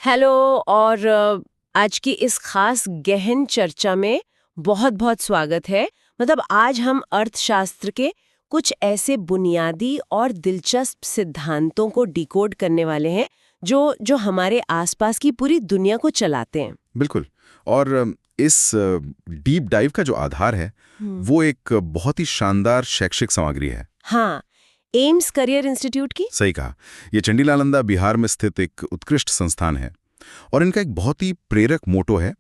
Hello. और आज की इस खास गहन चर्चा में बहुत बहुत स्वागत है। मतलब आज हम अर्थशास्त्र के कुछ ऐसे बुनियादी और दिलचस्प सिद्धांतों को डिकोड करने वाले हैं जो जो हमारे आसपास की पूरी दुनिया को चलाते हैं। बिल्कुल। और इस डीप डाइव का जो आधार है वो एक बहुत ही शानदार शैक्षिक सामग्री है। हाँ, एम्स करियर इंस्टीट्यूट की। सही कहा। ये चंडी नालंदा बिहार में स्थित एक उत्कृष्ट संस्थान है और इनका एक बहुत ही प्रेरक मोटो है,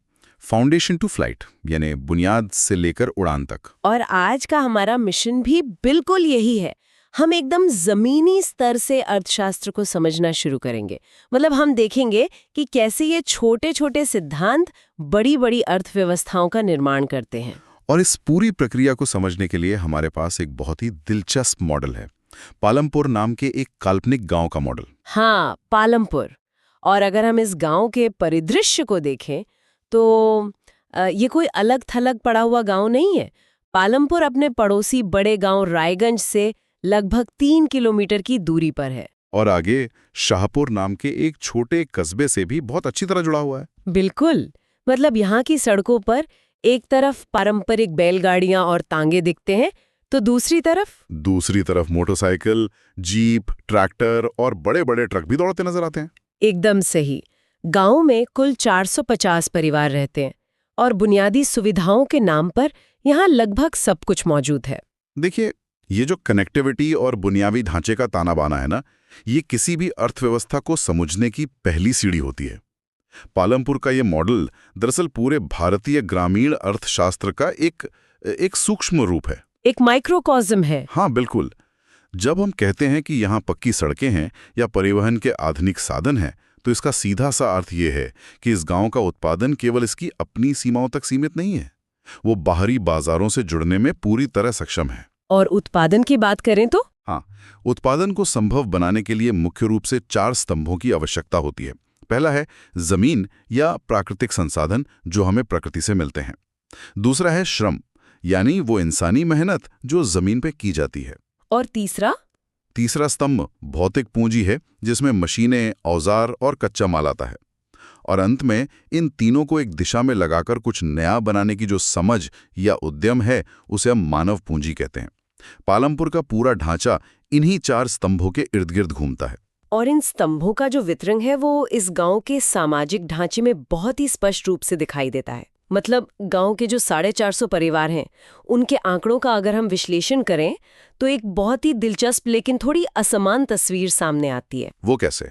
फाउंडेशन टू फ्लाइट, यानी बुनियाद से लेकर उड़ान तक। और आज का हमारा मिशन भी बिल्कुल यही है। हम एकदम जमीनी स्तर से अर्थशास्त्र को समझना शुरू करेंगे। मतलब हम देखेंगे कि कैसे ये छोटे छोटे सिद्धांत बड़ी बड़ी अर्थव्यवस्थाओं का निर्माण करते हैं। और इस पूरी प्रक्रिया को समझने के लिए हमारे पास एक बहुत ही दिलचस्प मॉडल है, पालमपुर नाम के एक काल्पनिक गांव का मॉडल। हाँ, पालमपुर। और अगर हम इस गांव के परिदृश्य को देखें तो ये कोई अलग थलग पड़ा हुआ गांव नहीं है। पालमपुर अपने पड़ोसी बड़े गांव रायगंज से लगभग 3 किलोमीटर की दूरी पर है। और आगे शाहपुर नाम के एक छोटे कस्बे से भी बहुत अच्छी तरह जुड़ा हुआ है। बिल्कुल। मतलब यहाँ की सड़कों पर एक तरफ पारंपरिक बैलगाड़ियां और तांगे दिखते हैं तो दूसरी तरफ मोटरसाइकिल, जीप, ट्रैक्टर और बड़े बड़े ट्रक भी दौड़ते नजर आते हैं। एकदम सही। गांव में कुल 450 परिवार रहते हैं और बुनियादी सुविधाओं के नाम पर यहाँ लगभग सब कुछ मौजूद है। देखिए, ये जो कनेक्टिविटी और बुनियादी ढांचे का ताना बाना है ना, ये किसी भी अर्थव्यवस्था को समझने की पहली सीढ़ी होती है। पालमपुर का ये मॉडल दरअसल पूरे भारतीय ग्रामीण अर्थशास्त्र का एक सूक्ष्म रूप है, एक माइक्रोकॉज्म है। हाँ बिल्कुल। जब हम कहते हैं कि यहाँ पक्की सड़कें हैं या परिवहन के आधुनिक साधन हैं, तो इसका सीधा सा अर्थ ये है कि इस गांव का उत्पादन केवल इसकी अपनी सीमाओं तक सीमित नहीं है, वो बाहरी बाजारों से जुड़ने में पूरी तरह सक्षम है। और उत्पादन की बात करें तो हाँ, उत्पादन को संभव बनाने के लिए मुख्य रूप से 4 स्तंभों की आवश्यकता होती है। पहला है जमीन या प्राकृतिक संसाधन जो हमें प्रकृति से मिलते हैं। दूसरा है श्रम, यानी वो इंसानी मेहनत जो जमीन पे की जाती है। और तीसरा स्तंभ भौतिक पूंजी है, जिसमें मशीनें, औजार और कच्चा माल आता है। और अंत में इन तीनों को एक दिशा में लगाकर कुछ नया बनाने की जो समझ या उद्यम है, उसे हम मानव पूंजी कहते हैं। पालमपुर का पूरा ढांचा इन्हीं 4 स्तंभों के इर्द गिर्द घूमता है। और इन स्तंभों का जो वितरण है वो इस गांव के सामाजिक ढांचे में बहुत ही स्पष्ट रूप से दिखाई देता है। मतलब गांव के जो 450 परिवार हैं, उनके आंकड़ों का अगर हम विश्लेषण करें तो एक बहुत ही दिलचस्प लेकिन थोड़ी असमान तस्वीर सामने आती है। वो कैसे?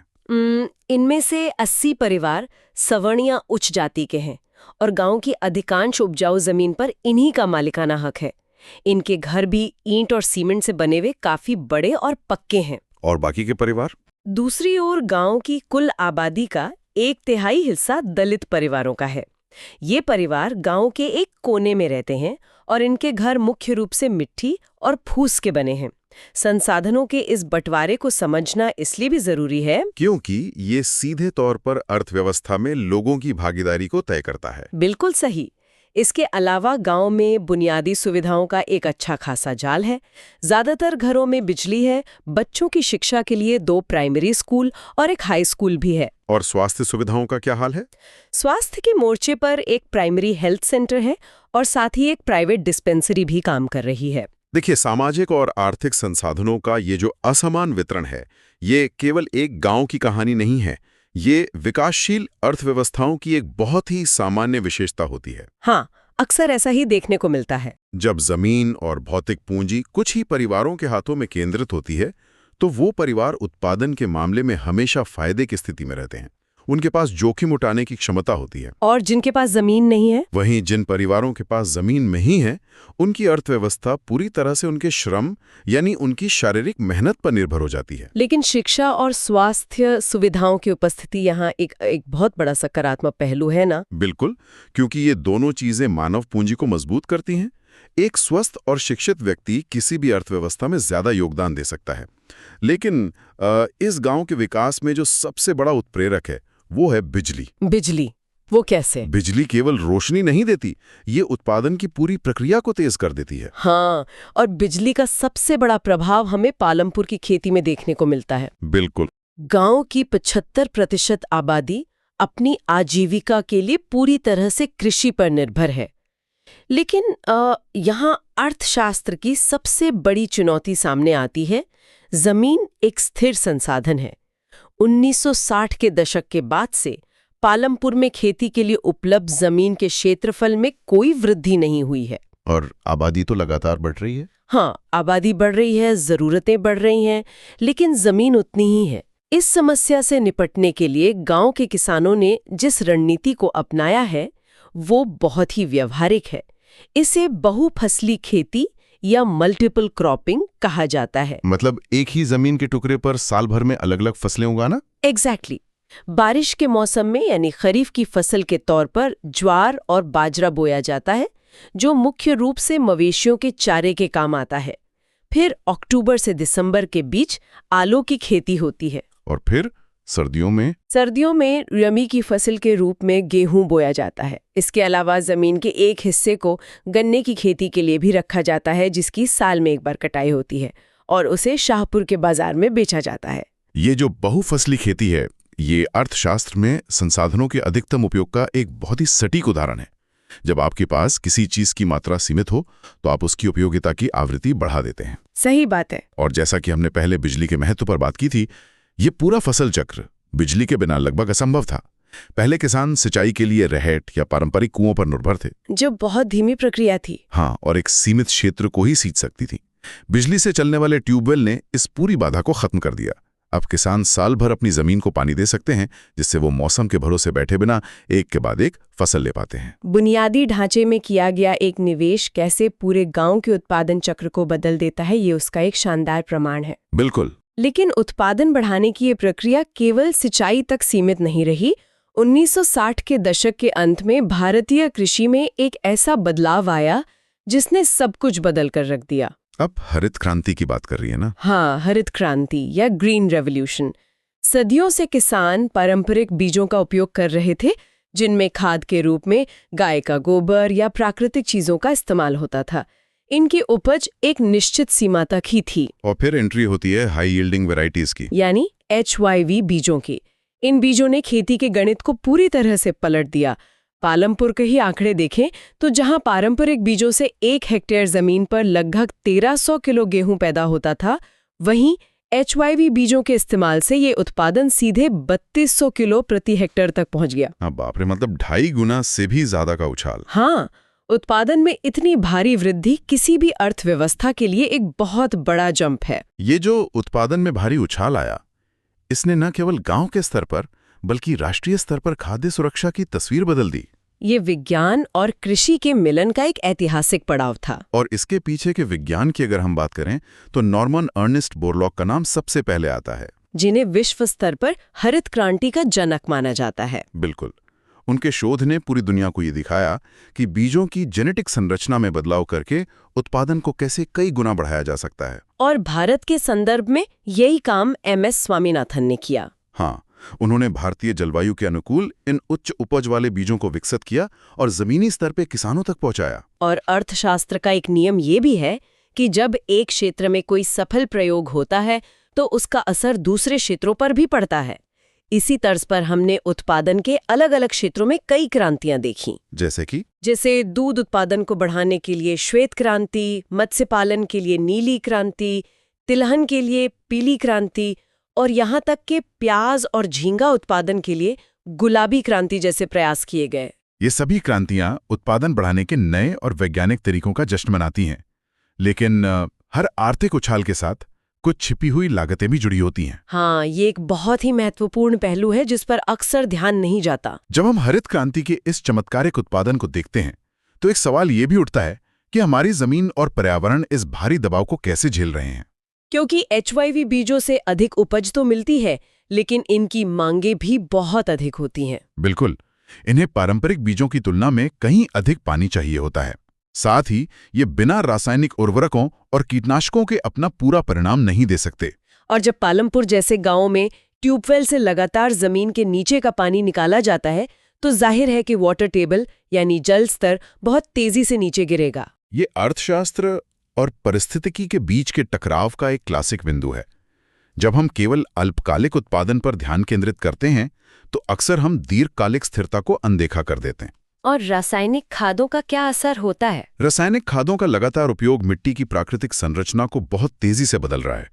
इनमें से 80 परिवार सवर्ण या उच्च जाति के हैं और गांव की अधिकांश उपजाऊ जमीन पर इन्हीं का मालिकाना हक है। इनके घर भी ईंट और सीमेंट से बने हुए काफी बड़े और पक्के हैं। और बाकी के परिवार? दूसरी ओर गांव की कुल आबादी का 1/3 हिस्सा दलित परिवारों का है। ये परिवार गांव के एक कोने में रहते हैं और इनके घर मुख्य रूप से मिट्टी और फूस के बने हैं। संसाधनों के इस बंटवारे को समझना इसलिए भी जरूरी है क्योंकि ये सीधे तौर पर अर्थव्यवस्था में लोगों की भागीदारी को तय करता है। बिल्कुल सही। इसके अलावा गांव में बुनियादी सुविधाओं का एक अच्छा खासा जाल है। ज्यादातर घरों में बिजली है, बच्चों की शिक्षा के लिए 2 प्राइमरी स्कूल और एक हाई स्कूल भी है। और स्वास्थ्य सुविधाओं का क्या हाल है? स्वास्थ्य के मोर्चे पर एक प्राइमरी हेल्थ सेंटर है और साथ ही एक प्राइवेट डिस्पेंसरी भी काम कर रही है। देखिए, सामाजिक और आर्थिक संसाधनों का ये जो असमान वितरण है, ये केवल एक गांव की कहानी नहीं है, ये विकासशील अर्थव्यवस्थाओं की एक बहुत ही सामान्य विशेषता होती है। हाँ, अक्सर ऐसा ही देखने को मिलता है। जब जमीन और भौतिक पूंजी कुछ ही परिवारों के हाथों में केंद्रित होती है, तो वो परिवार उत्पादन के मामले में हमेशा फायदे की स्थिति में रहते हैं। उनके पास जोखिम उठाने की क्षमता होती है। और जिनके पास जमीन नहीं है, वहीं जिन परिवारों के पास जमीन नहीं है, उनकी अर्थव्यवस्था पूरी तरह से उनके श्रम यानी उनकी शारीरिक मेहनत पर निर्भर हो जाती है। लेकिन शिक्षा और स्वास्थ्य सुविधाओं की उपस्थिति यहाँ एक बहुत बड़ा सकारात्मक पहलू है ना? बिल्कुल, क्योंकि ये दोनों चीजें मानव पूंजी को मजबूत करती हैं। एक स्वस्थ और शिक्षित व्यक्ति किसी भी अर्थव्यवस्था में ज्यादा योगदान दे सकता है। लेकिन इस गांव के विकास में जो सबसे बड़ा उत्प्रेरक है वो है बिजली। वो कैसे? बिजली केवल रोशनी नहीं देती, ये उत्पादन की पूरी प्रक्रिया को तेज कर देती है। हाँ, और बिजली का सबसे बड़ा प्रभाव हमें पालमपुर की खेती में देखने को मिलता है। बिल्कुल। गांव की 75% आबादी अपनी आजीविका के लिए पूरी तरह से कृषि पर निर्भर है। लेकिन यहाँ अर्थशास्त्र की सबसे बड़ी चुनौती सामने आती है। जमीन एक स्थिर संसाधन है। 1960 के दशक के बाद से पालमपुर में खेती के लिए उपलब्ध जमीन के क्षेत्रफल में कोई वृद्धि नहीं हुई है। और आबादी तो लगातार बढ़ रही है। हाँ, आबादी बढ़ रही है, जरूरतें बढ़ रही हैं, लेकिन जमीन उतनी ही है। इस समस्या से निपटने के लिए गांव के किसानों ने जिस रणनीति को अपनाया है वो बहुत ही व्यवहारिक है। इसे बहुफसली खेती या मल्टीपल क्रॉपिंग कहा जाता है। मतलब एक ही जमीन के टुकड़े पर साल भर में अलग अलग फसलें उगाना। एग्जैक्टली। बारिश के मौसम में यानी खरीफ की फसल के तौर पर ज्वार और बाजरा बोया जाता है, जो मुख्य रूप से मवेशियों के चारे के काम आता है। फिर अक्टूबर से दिसंबर के बीच आलू की खेती होती है। और फिर सर्दियों में रबी की फसल के रूप में गेहूं बोया जाता है। इसके अलावा जमीन के एक हिस्से को गन्ने की खेती के लिए भी रखा जाता है, जिसकी साल में एक बार कटाई होती है और उसे शाहपुर के बाजार में बेचा जाता है। ये जो बहुफसली खेती है, ये अर्थशास्त्र में संसाधनों के अधिकतम उपयोग का एक बहुत ही सटीक उदाहरण है। जब आपके पास किसी चीज की मात्रा सीमित हो तो आप उसकी उपयोगिता की आवृत्ति बढ़ा देते हैं। सही बात है। और जैसा कि हमने पहले बिजली के महत्व पर बात की थी, ये पूरा फसल चक्र बिजली के बिना लगभग असंभव था। पहले किसान सिंचाई के लिए रहट या पारंपरिक कुओं पर निर्भर थे, जो बहुत धीमी प्रक्रिया थी। हाँ, और एक सीमित क्षेत्र को ही सींच सकती थी। बिजली से चलने वाले ट्यूबवेल ने इस पूरी बाधा को खत्म कर दिया। अब किसान साल भर अपनी जमीन को पानी दे सकते हैं, जिससे वो मौसम के भरोसे बैठे बिना एक के बाद एक फसल ले पाते हैं। बुनियादी ढांचे में किया गया एक निवेश कैसे पूरे गांव के उत्पादन चक्र को बदल देता है, ये उसका एक शानदार प्रमाण है। बिल्कुल। लेकिन उत्पादन बढ़ाने की ये प्रक्रिया केवल सिंचाई तक सीमित नहीं रही। 1960 के दशक के अंत में भारतीय कृषि में एक ऐसा बदलाव आया जिसने सब कुछ बदल कर रख दिया। अब हरित क्रांति की बात कर रही है ना? हाँ, हरित क्रांति या ग्रीन रेवोल्यूशन। सदियों से किसान पारंपरिक बीजों का उपयोग कर रहे थे, जिनमें खाद के रूप में गाय का गोबर या प्राकृतिक चीजों का इस्तेमाल होता था। इनकी उपज एक निश्चित सीमा तक ही थी। और फिर एंट्री होती है हाई यील्डिंग वैरायटीज की, यानी HYV बीजों की। इन बीजों ने खेती के गणित को पूरी तरह से पलट दिया। पालमपुर के ही आंकड़े देखें तो जहां पारंपरिक बीजों से 1 हेक्टेयर जमीन पर लगभग 1300 किलो गेहूं पैदा होता था, वहीं HYV बीजों के इस्तेमाल से ये उत्पादन सीधे 3200 किलो प्रति हेक्टेयर तक पहुंच गया। हाँ, बाप रे, मतलब 2.5 गुना से भी ज्यादा का उछाल। हाँ, उत्पादन में इतनी भारी वृद्धि किसी भी अर्थव्यवस्था के लिए एक बहुत बड़ा जंप है। ये जो उत्पादन में भारी उछाल आया, इसने न केवल गांव के स्तर पर बल्कि राष्ट्रीय स्तर पर खाद्य सुरक्षा की तस्वीर बदल दी। ये विज्ञान और कृषि के मिलन का एक ऐतिहासिक पड़ाव था। और इसके पीछे के विज्ञान की अगर हम बात करें तो नॉर्मन अर्नेस्ट बोरलॉग का नाम सबसे पहले आता है, जिन्हें विश्व स्तर पर हरित क्रांति का जनक माना जाता है। बिल्कुल। उनके शोध ने पूरी दुनिया को ये दिखाया कि बीजों की जेनेटिक संरचना में बदलाव करके उत्पादन को कैसे कई गुना बढ़ाया जा सकता है। और भारत के संदर्भ में यही काम MS स्वामीनाथन ने किया। हाँ, उन्होंने भारतीय जलवायु के अनुकूल इन उच्च उपज वाले बीजों को विकसित किया और जमीनी स्तर पे किसानों तक पहुंचाया। और अर्थशास्त्र का एक नियम ये भी है कि जब एक क्षेत्र में कोई सफल प्रयोग होता है तो उसका असर दूसरे क्षेत्रों पर भी पड़ता है। इसी तर्ज पर हमने उत्पादन के अलग अलग क्षेत्रों में कई क्रांतियां देखी। जैसे दूध उत्पादन को बढ़ाने के लिए श्वेत क्रांति, मत्स्य पालन के लिए नीली क्रांति, तिलहन के लिए पीली क्रांति और यहाँ तक कि प्याज और झींगा उत्पादन के लिए गुलाबी क्रांति जैसे प्रयास किए गए। ये सभी क्रांतियां उत्पादन बढ़ाने के नए और वैज्ञानिक तरीकों का जश्न मनाती हैं, लेकिन हर आर्थिक उछाल के साथ कुछ छिपी हुई लागतें भी जुड़ी होती हैं। हाँ, ये एक बहुत ही महत्वपूर्ण पहलू है जिस पर अक्सर ध्यान नहीं जाता। जब हम हरित क्रांति के इस चमत्कारिक उत्पादन को देखते हैं तो एक सवाल ये भी उठता है कि हमारी जमीन और पर्यावरण इस भारी दबाव को कैसे झेल रहे हैं। क्योंकि HYV बीजों से अधिक उपज तो मिलती है, लेकिन इनकी मांगे भी बहुत अधिक होती हैं। बिल्कुल, इन्हें पारंपरिक बीजों की तुलना में कहीं अधिक पानी चाहिए होता है। साथ ही ये बिना रासायनिक उर्वरकों और कीटनाशकों के अपना पूरा परिणाम नहीं दे सकते। और जब पालमपुर जैसे गांवों में ट्यूबवेल से लगातार जमीन के नीचे का पानी निकाला जाता है तो जाहिर है कि वाटर टेबल यानी जल स्तर बहुत तेजी से नीचे गिरेगा। ये अर्थशास्त्र और परिस्थितिकी के बीच के टकराव का एक क्लासिक बिंदु है। जब हम केवल अल्पकालिक उत्पादन पर ध्यान केंद्रित करते हैं तो अक्सर हम दीर्घकालिक स्थिरता को अनदेखा कर देते हैं। और रासायनिक खादों का क्या असर होता है? रासायनिक खादों का लगातार उपयोग मिट्टी की प्राकृतिक संरचना को बहुत तेजी से बदल रहा है।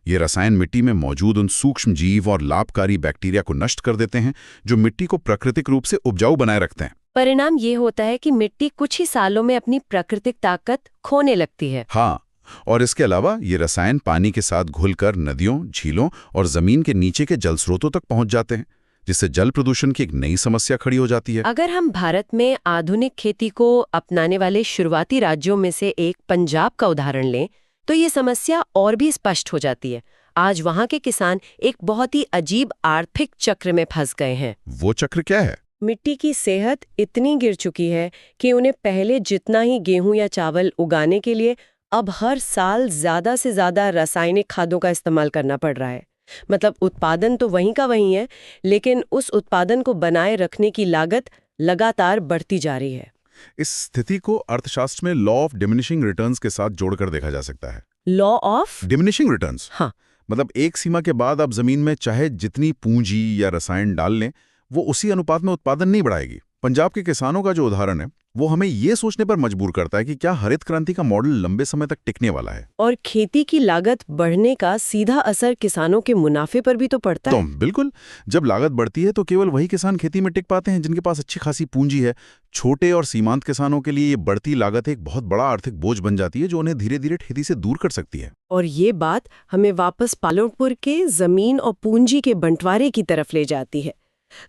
ये रसायन मिट्टी में मौजूद उन सूक्ष्म जीव और लाभकारी बैक्टीरिया को नष्ट कर देते हैं जो मिट्टी को प्राकृतिक रूप से उपजाऊ बनाए रखते हैं। परिणाम ये होता है कि मिट्टी कुछ ही सालों में अपनी प्राकृतिक ताकत खोने लगती है। हाँ, और इसके अलावा ये रसायन पानी के साथ घुलकर नदियों, झीलों और जमीन के नीचे के जल स्रोतों तक पहुंच जाते हैं, जिससे जल प्रदूषण की एक नई समस्या खड़ी हो जाती है। अगर हम भारत में आधुनिक खेती को अपनाने वाले शुरुआती राज्यों में से एक पंजाब का उदाहरण लें, तो ये समस्या और भी स्पष्ट हो जाती है। आज वहाँ के किसान एक बहुत ही अजीब आर्थिक चक्र में फंस गए हैं। वो चक्र क्या है? मिट्टी की सेहत इतनी गिर चुकी है कि उन्हें पहले जितना ही गेहूं या चावल उगाने के लिए अब हर साल ज्यादा से ज्यादा रासायनिक खादों का इस्तेमाल करना पड़ रहा है। मतलब उत्पादन तो वहीं का वहीं है, लेकिन उस उत्पादन को बनाए रखने की लागत लगातार बढ़ती जा रही है। इस स्थिति को अर्थशास्त्र में लॉ ऑफ डिमिनिशिंग रिटर्न्स के साथ जोड़कर देखा जा सकता है। Law of diminishing returns? हाँ, मतलब एक सीमा के बाद आप जमीन में चाहे जितनी पूंजी या रसायन डाल लें, वो उसी अनुपात में उत्पादन नहीं बढ़ाएगी। पंजाब के किसानों का जो उदाहरण है वो हमें ये सोचने पर मजबूर करता है कि क्या हरित क्रांति का मॉडल लंबे समय तक टिकने वाला है। और खेती की लागत बढ़ने का सीधा असर किसानों के मुनाफे पर भी तो पड़ता है। तो बिल्कुल, जब लागत बढ़ती है तो केवल वही किसान खेती में टिक पाते हैं जिनके पास अच्छी खासी पूंजी है। छोटे और सीमांत किसानों के लिए ये बढ़ती लागत एक बहुत बड़ा आर्थिक बोझ बन जाती है जो उन्हें धीरे धीरे खेती से दूर कर सकती है। और ये बात हमें वापस पालनपुर के जमीन और पूंजी के बंटवारे की तरफ ले जाती है।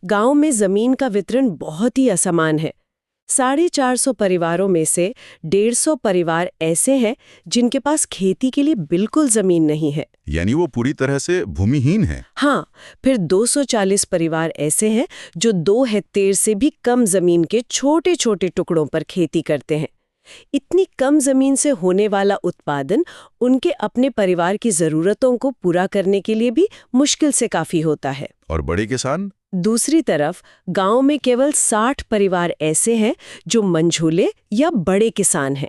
गांव में जमीन का वितरण बहुत ही असमान है। 450 परिवारों में से 150 परिवार ऐसे हैं जिनके पास खेती के लिए बिल्कुल जमीन नहीं है, यानी वो पूरी तरह से भूमिहीन है। हाँ, फिर 240 परिवार ऐसे हैं जो 2 हेक्टेयर से भी कम जमीन के छोटे छोटे टुकड़ों पर खेती करते हैं। इतनी कम जमीन से होने वाला उत्पादन उनके अपने परिवार की जरूरतों को पूरा करने के लिए भी मुश्किल से काफी होता है। और बड़े किसान? दूसरी तरफ गांव में केवल 60 परिवार ऐसे हैं जो मंझोले या बड़े किसान हैं।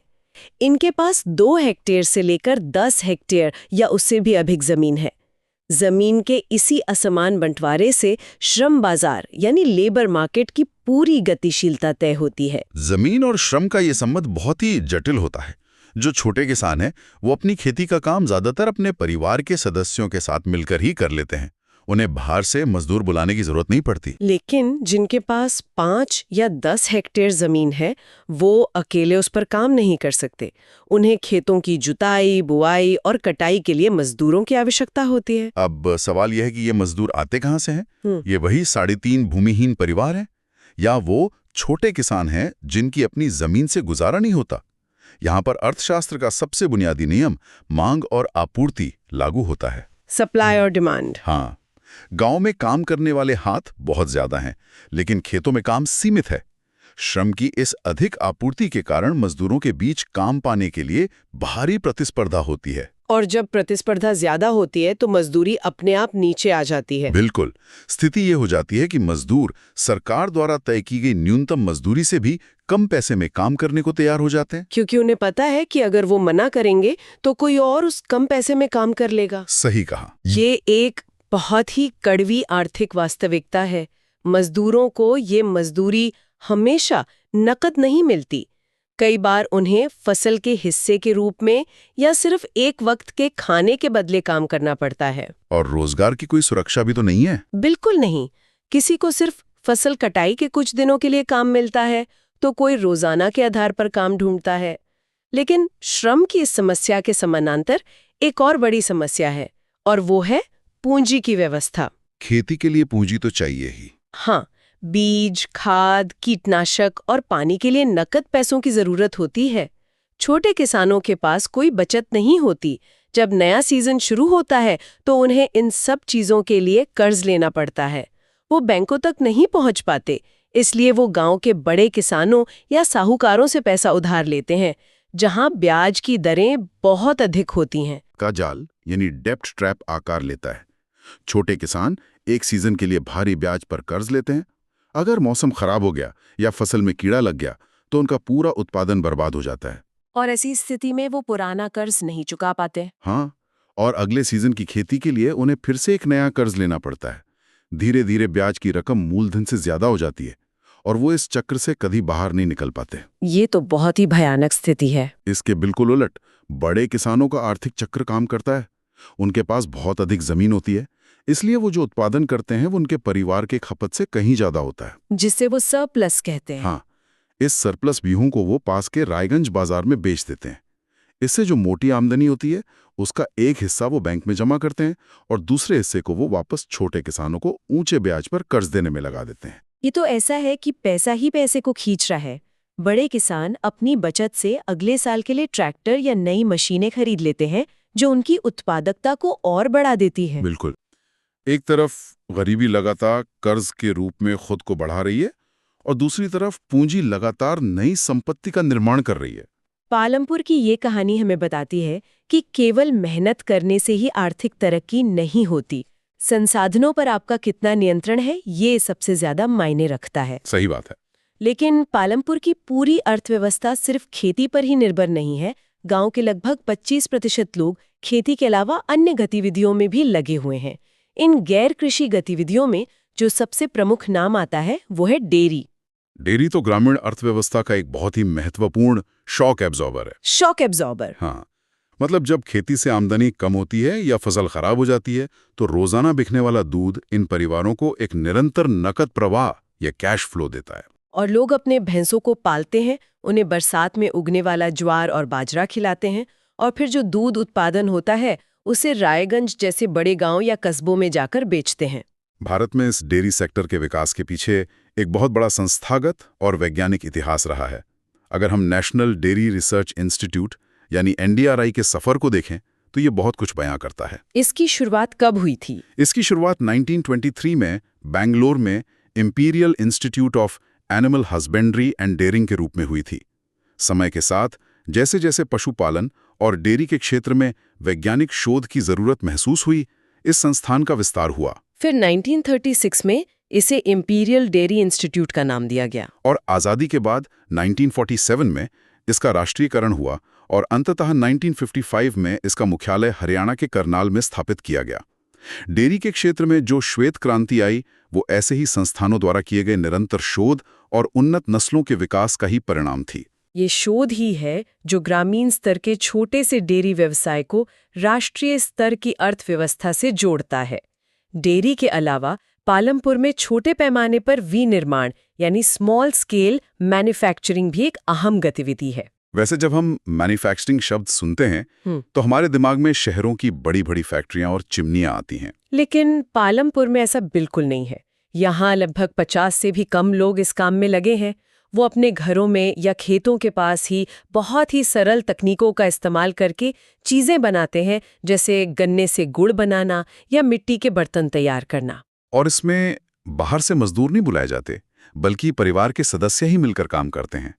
इनके पास 2 हेक्टेयर से लेकर 10 हेक्टेयर या उससे भी अधिक जमीन है। जमीन के इसी असमान बंटवारे से श्रम बाजार यानी लेबर मार्केट की पूरी गतिशीलता तय होती है। जमीन और श्रम का ये संबंध बहुत ही जटिल होता है। जो छोटे किसान हैं वो अपनी खेती का काम ज्यादातर अपने परिवार के सदस्यों के साथ मिलकर ही कर लेते हैं। उन्हें बाहर से मजदूर बुलाने की जरूरत नहीं पड़ती। लेकिन जिनके पास 5 या 10 हेक्टेयर जमीन है वो अकेले उस पर काम नहीं कर सकते। उन्हें खेतों की जुताई, बुआई और कटाई के लिए मजदूरों की आवश्यकता होती है। अब सवाल यह है कि ये मजदूर आते कहाँ से हैं? ये वही 3.5 भूमिहीन परिवार हैं या वो छोटे किसान हैं जिनकी अपनी जमीन से गुजारा नहीं होता? यहाँ पर अर्थशास्त्र का सबसे बुनियादी नियम मांग और आपूर्ति लागू होता है। सप्लाई और डिमांड। हाँ, गांव में काम करने वाले हाथ बहुत ज्यादा हैं, लेकिन खेतों में काम सीमित है। श्रम की इस अधिक आपूर्ति के कारण मजदूरों के बीच काम पाने के लिए भारी प्रतिस्पर्धा होती है। और जब प्रतिस्पर्धा ज्यादा होती है तो मजदूरी अपने आप नीचे आ जाती है। बिल्कुल, स्थिति ये हो जाती है कि मजदूर सरकार द्वारा तय की गई न्यूनतम मजदूरी से भी कम पैसे में काम करने को तैयार हो जाते हैं, क्योंकि उन्हें पता है कि अगर वो मना करेंगे तो कोई और उस कम पैसे में काम कर लेगा। सही कहा। ये एक बहुत ही कड़वी आर्थिक वास्तविकता है। मजदूरों को ये मजदूरी हमेशा नकद नहीं मिलती। कई बार उन्हें फसल के हिस्से के रूप में या सिर्फ एक वक्त के खाने के बदले काम करना पड़ता है। और रोजगार की कोई सुरक्षा भी तो नहीं है। बिल्कुल नहीं। किसी को सिर्फ फसल कटाई के कुछ दिनों के लिए काम मिलता है तो कोई रोजाना के आधार पर काम ढूंढता है। लेकिन श्रम की इस समस्या के समानांतर एक और बड़ी समस्या है और वो है पूंजी की व्यवस्था। खेती के लिए पूंजी तो चाहिए ही। हाँ, बीज, खाद, कीटनाशक और पानी के लिए नकद पैसों की जरूरत होती है। छोटे किसानों के पास कोई बचत नहीं होती। जब नया सीजन शुरू होता है तो उन्हें इन सब चीजों के लिए कर्ज लेना पड़ता है। वो बैंकों तक नहीं पहुंच पाते, इसलिए वो गांव के बड़े किसानों या साहूकारों से पैसा उधार लेते हैं, जहां ब्याज की दरें बहुत अधिक होती हैं। का जाल यानी डेप्ट ट्रैप आकार लेता है। छोटे किसान एक सीजन के लिए भारी ब्याज पर कर्ज लेते हैं। अगर मौसम खराब हो गया या फसल में कीड़ा लग गया तो उनका पूरा उत्पादन बर्बाद हो जाता है। और ऐसी स्थिति में वो पुराना कर्ज नहीं चुका पाते। हाँ, और अगले सीजन की खेती के लिए उन्हें फिर से एक नया कर्ज लेना पड़ता है, धीरे धीरे ब्याज की रकम मूलधन से ज्यादा हो जाती है और वो इस चक्र से कभी बाहर नहीं निकल पाते। ये तो बहुत ही भयानक स्थिति है। इसके बिल्कुल उलट बड़े किसानों का आर्थिक चक्र काम करता है। उनके पास बहुत अधिक जमीन होती है, इसलिए वो जो उत्पादन करते हैं वो उनके परिवार के खपत से कहीं ज्यादा होता है, जिससे वो सरप्लस कहते हैं। हाँ, इस सरप्लस गेहूं को वो पास के रायगंज बाजार में बेच देते हैं। इससे जो मोटी आमदनी होती है उसका एक हिस्सा वो बैंक में जमा करते हैं और दूसरे हिस्से को वो वापस छोटे किसानों को ऊंचे ब्याज पर कर्ज देने में लगा देते हैं। ये तो ऐसा है कि पैसा ही पैसे को खींच रहा है। बड़े किसान अपनी बचत से अगले साल के लिए ट्रैक्टर या नई मशीनें खरीद लेते हैं जो उनकी उत्पादकता को और बढ़ा देती है। बिल्कुल, एक तरफ गरीबी लगातार कर्ज के रूप में खुद को बढ़ा रही है और दूसरी तरफ पूंजी लगातार नई संपत्ति का निर्माण कर रही है। पालमपुर की ये कहानी हमें बताती है कि केवल मेहनत करने से ही आर्थिक तरक्की नहीं होती। संसाधनों पर आपका कितना नियंत्रण है ये सबसे ज्यादा मायने रखता है। सही बात है। लेकिन पालमपुर की पूरी अर्थव्यवस्था सिर्फ खेती पर ही निर्भर नहीं है। गांव के लगभग 25% लोग खेती के अलावा अन्य गतिविधियों में भी लगे हुए हैं। इन गैर कृषि गतिविधियों में जो सबसे प्रमुख नाम आता है वो है डेयरी। डेयरी तो ग्रामीण अर्थव्यवस्था का एक बहुत ही महत्वपूर्ण शॉक एब्जॉर्बर है। शॉक एब्जॉर्बर, हाँ, मतलब जब खेती से आमदनी कम होती है या फसल खराब हो जाती है तो रोजाना बिकने वाला दूध इन परिवारों को एक निरंतर नकद प्रवाह या कैश फ्लो देता है। और लोग अपने भैंसों को पालते हैं, उन्हें बरसात में उगने वाला ज्वार और बाजरा खिलाते हैं और फिर जो दूध उत्पादन होता है उसे रायगंज जैसे बड़े गांव या कस्बों में जाकर बेचते हैं। भारत में इस डेयरी सेक्टर के विकास के पीछे एक बहुत बड़ा संस्थागत और वैज्ञानिक इतिहास रहा है। अगर हम नेशनल डेयरी रिसर्च इंस्टीट्यूट यानी NDRI के सफर को देखें तो ये बहुत कुछ बयां करता है। इसकी शुरुआत कब हुई थी? इसकी शुरुआत 1923 में बेंगलोर में Imperial Institute of Animal Husbandry and dairying के रूप में हुई थी। समय के साथ जैसे जैसे पशुपालन और डेयरी के क्षेत्र में वैज्ञानिक शोध की जरूरत महसूस हुई, इस संस्थान का विस्तार हुआ। फिर 1936 में इसे इंपीरियल डेयरी इंस्टीट्यूट का नाम दिया गया और आज़ादी के बाद 1947 में इसका राष्ट्रीयकरण हुआ और अंततः 1955 में इसका मुख्यालय हरियाणा के करनाल में स्थापित किया गया। डेयरी के क्षेत्र में जो श्वेत क्रांति आई वो ऐसे ही संस्थानों द्वारा किए गए निरंतर शोध और उन्नत नस्लों के विकास का ही परिणाम थी। ये शोध ही है जो ग्रामीण स्तर के छोटे से डेयरी व्यवसाय को राष्ट्रीय स्तर की अर्थव्यवस्था से जोड़ता है। डेयरी के अलावा पालमपुर में छोटे पैमाने पर विनिर्माण यानी स्मॉल स्केल मैन्युफैक्चरिंग भी एक अहम गतिविधि है। वैसे जब हम मैन्युफैक्चरिंग शब्द सुनते हैं तो हमारे दिमाग में शहरों की बड़ी बड़ी फैक्ट्रियां और चिमनियां आती हैं। लेकिन पालमपुर में ऐसा बिल्कुल नहीं है। यहाँ लगभग 50 से भी कम लोग इस काम में लगे हैं। वो अपने घरों में या खेतों के पास ही बहुत ही सरल तकनीकों का इस्तेमाल करके चीजें बनाते हैं, जैसे गन्ने से गुड़ बनाना या मिट्टी के बर्तन तैयार करना। और इसमें बाहर से मजदूर नहीं बुलाए जाते, बल्कि परिवार के सदस्य ही मिलकर काम करते हैं।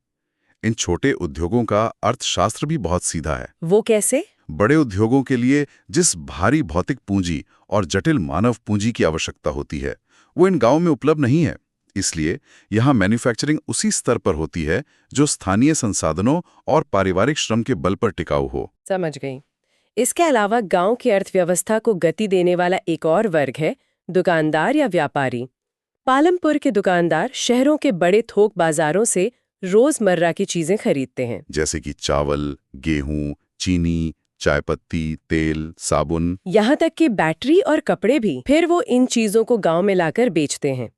इन छोटे उद्योगों का अर्थशास्त्र भी बहुत सीधा है। वो कैसे? बड़े उद्योगों के लिए जिस भारी भौतिक पूंजी और जटिल मानव पूंजी की आवश्यकता होती है वो इन गांवों में उपलब्ध नहीं है। इसलिए यहाँ मैन्युफैक्चरिंग उसी स्तर पर होती है जो स्थानीय संसाधनों और पारिवारिक श्रम के बल पर टिकाऊ हो। समझ गई। इसके अलावा गांव की अर्थव्यवस्था को गति देने वाला एक और वर्ग है दुकानदार या व्यापारी। पालमपुर के दुकानदार शहरों के बड़े थोक बाजारों से रोजमर्रा की चीजें खरीदते हैं, जैसे कि चावल, गेहूं, चीनी, चाय पत्ती, तेल, साबुन, यहाँ तक कि बैटरी और कपड़े भी। फिर वो इन चीजों को गांव में लाकर बेचते हैं।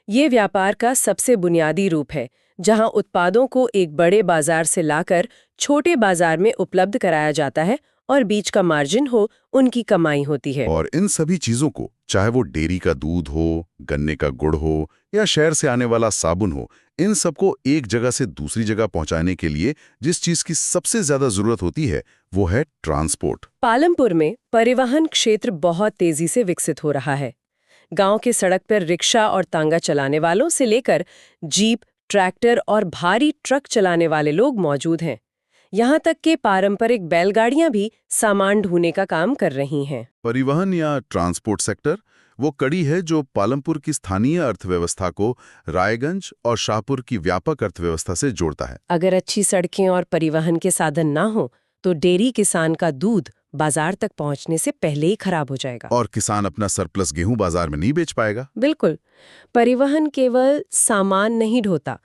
ये व्यापार का सबसे बुनियादी रूप है, जहां उत्पादों को एक बड़े बाजार से लाकर छोटे बाजार में उपलब्ध कराया जाता है और बीच का मार्जिन हो उनकी कमाई होती है। और इन सभी चीजों को, चाहे वो डेयरी का दूध हो, गन्ने का गुड़ हो या शहर से आने वाला साबुन हो, इन सबको एक जगह से दूसरी जगह पहुंचाने के लिए जिस चीज की सबसे ज्यादा जरूरत होती है वो है ट्रांसपोर्ट। पालमपुर में परिवहन क्षेत्र बहुत तेजी से विकसित हो रहा है। गांव के सड़क पर रिक्शा और तांगा चलाने वालों से लेकर जीप, ट्रैक्टर और भारी ट्रक चलाने वाले लोग मौजूद हैं। यहाँ तक कि पारंपरिक बैलगाड़ियां भी सामान ढोने का काम कर रही हैं। परिवहन या ट्रांसपोर्ट सेक्टर वो कड़ी है जो पालमपुर की स्थानीय अर्थव्यवस्था को रायगंज और शाहपुर की व्यापक अर्थव्यवस्था से जोड़ता है। अगर अच्छी सड़कें और परिवहन के साधन ना हो तो डेयरी किसान का दूध बाजार तक पहुंचने से पहले ही खराब हो जाएगा। और किसान अपना सरप्लस गेहूं बाजार में नहीं बेच पाएगा। बिल्कुल। परिवहन केवल सामान नहीं ढोता,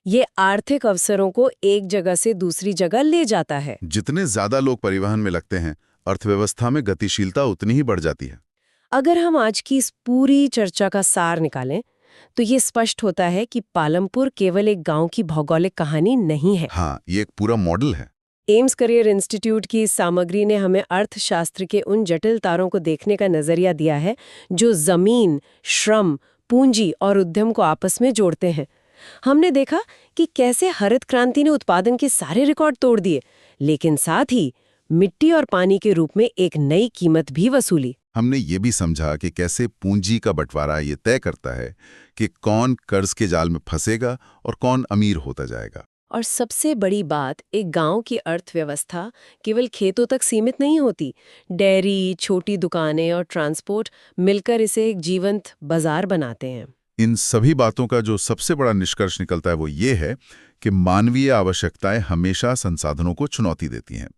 ये आर्थिक अवसरों को एक जगह से दूसरी जगह ले जाता है। जितने ज्यादा लोग परिवहन में लगते हैं, अर्थव्यवस्था में गतिशीलता उतनी ही बढ़ जाती है। अगर हम आज की इस पूरी चर्चा का सार निकालें तो ये स्पष्ट होता है कि पालमपुर केवल एक गांव की भौगोलिक कहानी नहीं है। हाँ, ये एक पूरा मॉडल है। एम्स करियर इंस्टीट्यूट की इस सामग्री ने हमें अर्थशास्त्र के उन जटिल तारों को देखने का नजरिया दिया है जो जमीन, श्रम, पूंजी और उद्यम को आपस में जोड़ते हैं। हमने देखा कि कैसे हरित क्रांति ने उत्पादन के सारे रिकॉर्ड तोड़ दिए, लेकिन साथ ही मिट्टी और पानी के रूप में एक नई कीमत भी वसूली। हमने ये भी समझा कि कैसे पूंजी का बंटवारा ये तय करता है कि कौन कर्ज के जाल में फंसेगा और कौन अमीर होता जाएगा। और सबसे बड़ी बात, एक गांव की अर्थव्यवस्था केवल खेतों तक सीमित नहीं होती। डेयरी, छोटी दुकानें और ट्रांसपोर्ट मिलकर इसे एक जीवंत बाजार बनाते हैं। इन सभी बातों का जो सबसे बड़ा निष्कर्ष निकलता है वो ये है कि मानवीय आवश्यकताएं हमेशा संसाधनों को चुनौती देती हैं।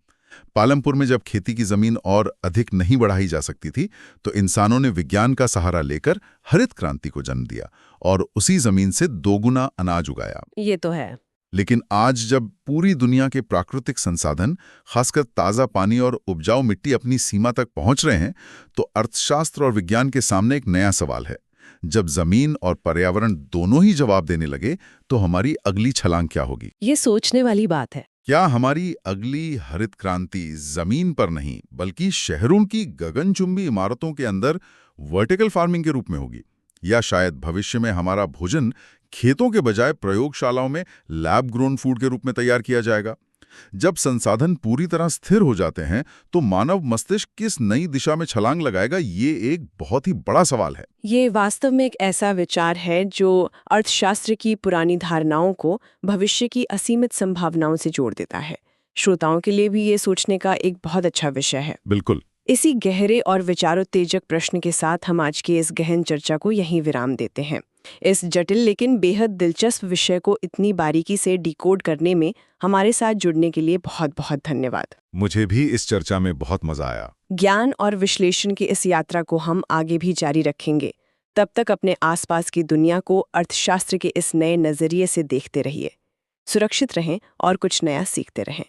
पालमपुर में जब खेती की जमीन और अधिक नहीं बढ़ाई जा सकती थी, तो इंसानों ने विज्ञान का सहारा लेकर हरित क्रांति को जन्म दिया और उसी जमीन से दोगुना अनाज उगाया। ये तो है। लेकिन आज जब पूरी दुनिया के प्राकृतिक संसाधन, खासकर ताज़ा पानी और उपजाऊ मिट्टी अपनी सीमा तक पहुंच रहे हैं, तो अर्थशास्त्र और विज्ञान के सामने एक नया सवाल है। जब जमीन और पर्यावरण दोनों ही जवाब देने लगे, तो हमारी अगली छलांग क्या होगी? ये सोचने वाली बात है। क्या हमारी अगली हरित क्रांति जमीन पर नहीं, बल्कि शहरों की गगनचुंबी इमारतों के अंदर वर्टिकल फार्मिंग के रूप में होगी? या शायद भविष्य में हमारा भोजन खेतों के बजाय प्रयोगशालाओं में लैब ग्रोन फूड के रूप में तैयार किया जाएगा? जब संसाधन पूरी तरह स्थिर हो जाते हैं, तो मानव मस्तिष्क किस नई दिशा में छलांग लगाएगा, ये एक बहुत ही बड़ा सवाल है। ये वास्तव में एक ऐसा विचार है जो अर्थशास्त्र की पुरानी धारणाओं को भविष्य की असीमित संभावनाओं से जोड़ देता है। श्रोताओं के लिए भी ये सोचने का एक बहुत अच्छा विषय है। बिल्कुल। इसी गहरे और विचारोत्तेजक प्रश्न के साथ हम आज की इस गहन चर्चा को यहीं विराम देते हैं। इस जटिल लेकिन बेहद दिलचस्प विषय को इतनी बारीकी से डिकोड करने में हमारे साथ जुड़ने के लिए बहुत बहुत धन्यवाद। मुझे भी इस चर्चा में बहुत मजा आया। ज्ञान और विश्लेषण की इस यात्रा को हम आगे भी जारी रखेंगे। तब तक अपने आसपास की दुनिया को अर्थशास्त्र के इस नए नजरिए से देखते रहिए। सुरक्षित रहें और कुछ नया सीखते रहें।